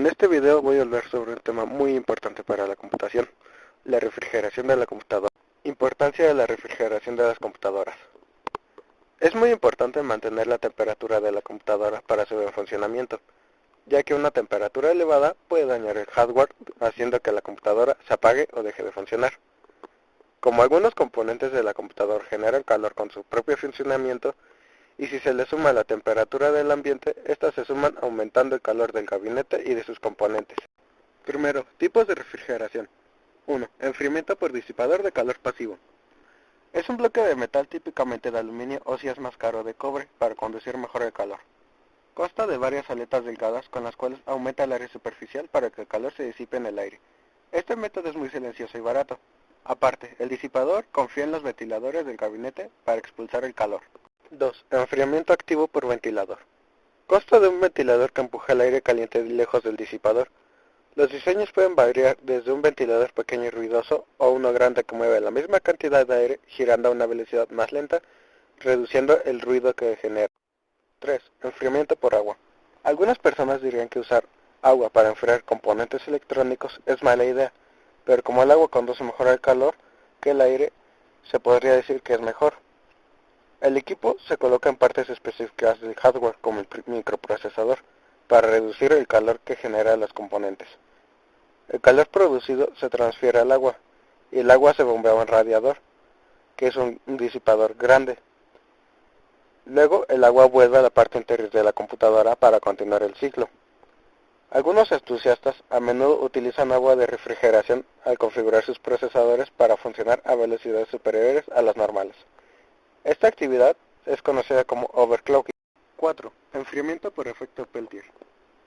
En este video voy a hablar sobre un tema muy importante para la computación, la refrigeración de la computadora. Importancia de la refrigeración de las computadoras. Es muy importante mantener la temperatura de la computadora para su buen funcionamiento, ya que una temperatura elevada puede dañar el hardware, haciendo que la computadora se apague o deje de funcionar. Como algunos componentes de la computadora generan calor con su propio funcionamiento, y si se le suma la temperatura del ambiente, estas se suman aumentando el calor del gabinete y de sus componentes. Primero, tipos de refrigeración. 1. Enfriamiento por disipador de calor pasivo. Es un bloque de metal típicamente de aluminio o si es más caro de cobre para conducir mejor el calor. Consta de varias aletas delgadas con las cuales aumenta el área superficial para que el calor se disipe en el aire. Este método es muy silencioso y barato. Aparte, el disipador confía en los ventiladores del gabinete para expulsar el calor. 2. Enfriamiento activo por ventilador. Consta de un ventilador que empuja el aire caliente lejos del disipador. Los diseños pueden variar desde un ventilador pequeño y ruidoso o uno grande que mueve la misma cantidad de aire girando a una velocidad más lenta, reduciendo el ruido que genera. 3. Enfriamiento por agua. Algunas personas dirían que usar agua para enfriar componentes electrónicos es mala idea, pero como el agua conduce mejor al calor que el aire, se podría decir que es mejor. El equipo se coloca en partes específicas del hardware como el microprocesador para reducir el calor que genera los componentes. El calor producido se transfiere al agua y el agua se bombea a un radiador, que es un disipador grande. Luego el agua vuelve a la parte interior de la computadora para continuar el ciclo. Algunos entusiastas a menudo utilizan agua de refrigeración al configurar sus procesadores para funcionar a velocidades superiores a las normales. Esta actividad es conocida como overclocking. 4. Enfriamiento por efecto Peltier.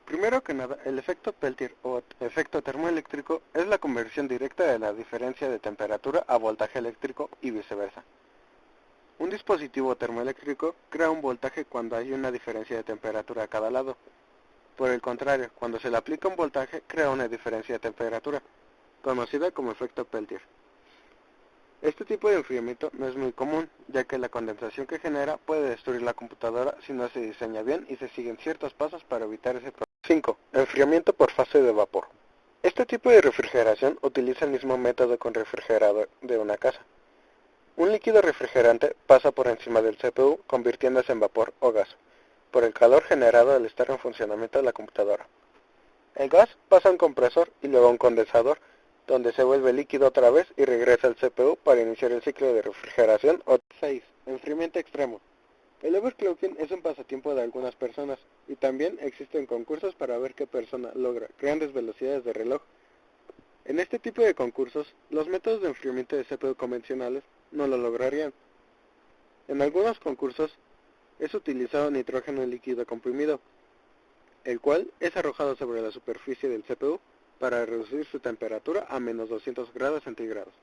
Primero que nada, el efecto Peltier o efecto termoeléctrico es la conversión directa de la diferencia de temperatura a voltaje eléctrico y viceversa. Un dispositivo termoeléctrico crea un voltaje cuando hay una diferencia de temperatura a cada lado. Por el contrario, cuando se le aplica un voltaje, crea una diferencia de temperatura, conocida como efecto Peltier. Este tipo de enfriamiento no es muy común, ya que la condensación que genera puede destruir la computadora si no se diseña bien y se siguen ciertos pasos para evitar ese problema. 5. Enfriamiento por fase de vapor. Este tipo de refrigeración utiliza el mismo método con refrigerador de una casa. Un líquido refrigerante pasa por encima del CPU convirtiéndose en vapor o gas, por el calor generado al estar en funcionamiento de la computadora. El gas pasa a un compresor y luego a un condensador, donde se vuelve líquido otra vez y regresa al CPU para iniciar el ciclo de refrigeración. 6. Enfriamiento extremo. El overclocking es un pasatiempo de algunas personas y también existen concursos para ver qué persona logra grandes velocidades de reloj. En este tipo de concursos, los métodos de enfriamiento de CPU convencionales no lo lograrían. En algunos concursos es utilizado nitrógeno líquido comprimido, el cual es arrojado sobre la superficie del CPU para reducir su temperatura a menos 200 grados centígrados.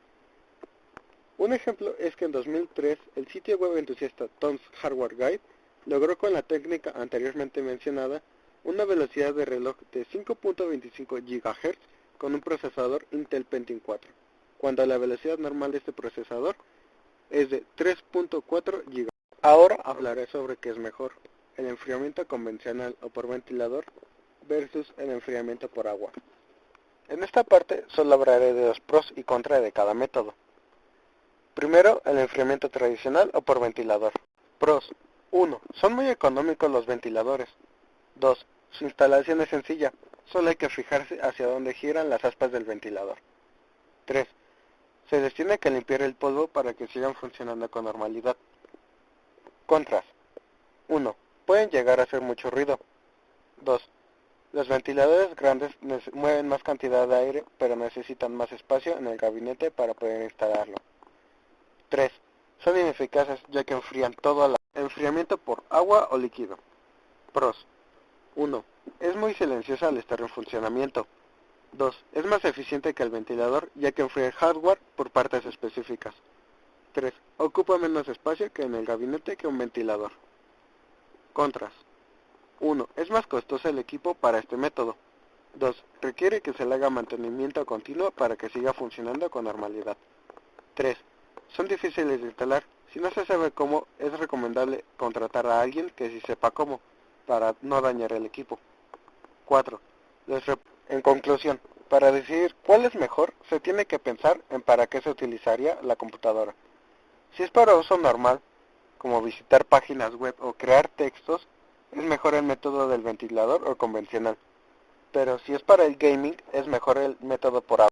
Un ejemplo es que en 2003 el sitio web entusiasta Tom's Hardware Guide logró con la técnica anteriormente mencionada una velocidad de reloj de 5.25 GHz con un procesador Intel Pentium 4, cuando la velocidad normal de este procesador es de 3.4 GHz. Ahora hablaré sobre qué es mejor, el enfriamiento convencional o por ventilador versus el enfriamiento por agua. En esta parte solo hablaré de los pros y contras de cada método. Primero, el enfriamiento tradicional o por ventilador. Pros. 1. Son muy económicos los ventiladores. 2. Su instalación es sencilla, solo hay que fijarse hacia dónde giran las aspas del ventilador. 3. Se les tiene que limpiar el polvo para que sigan funcionando con normalidad. Contras. 1. Pueden llegar a hacer mucho ruido. 2. Los ventiladores grandes mueven más cantidad de aire, pero necesitan más espacio en el gabinete para poder instalarlo. 3. Son ineficaces ya que enfrían todo al enfriamiento por agua o líquido. Pros. 1. Es muy silenciosa al estar en funcionamiento. 2. Es más eficiente que el ventilador ya que enfría el hardware por partes específicas. 3. Ocupa menos espacio que en el gabinete que un ventilador. Contras. 1. Es más costoso el equipo para este método. 2. Requiere que se le haga mantenimiento continuo para que siga funcionando con normalidad. 3. Son difíciles de instalar. Si no se sabe cómo, es recomendable contratar a alguien que sí sepa cómo, para no dañar el equipo. 4. En conclusión, para decidir cuál es mejor, se tiene que pensar en para qué se utilizaría la computadora. Si es para uso normal, como visitar páginas web o crear textos, es mejor el método del ventilador o convencional. Pero si es para el gaming, es mejor el método por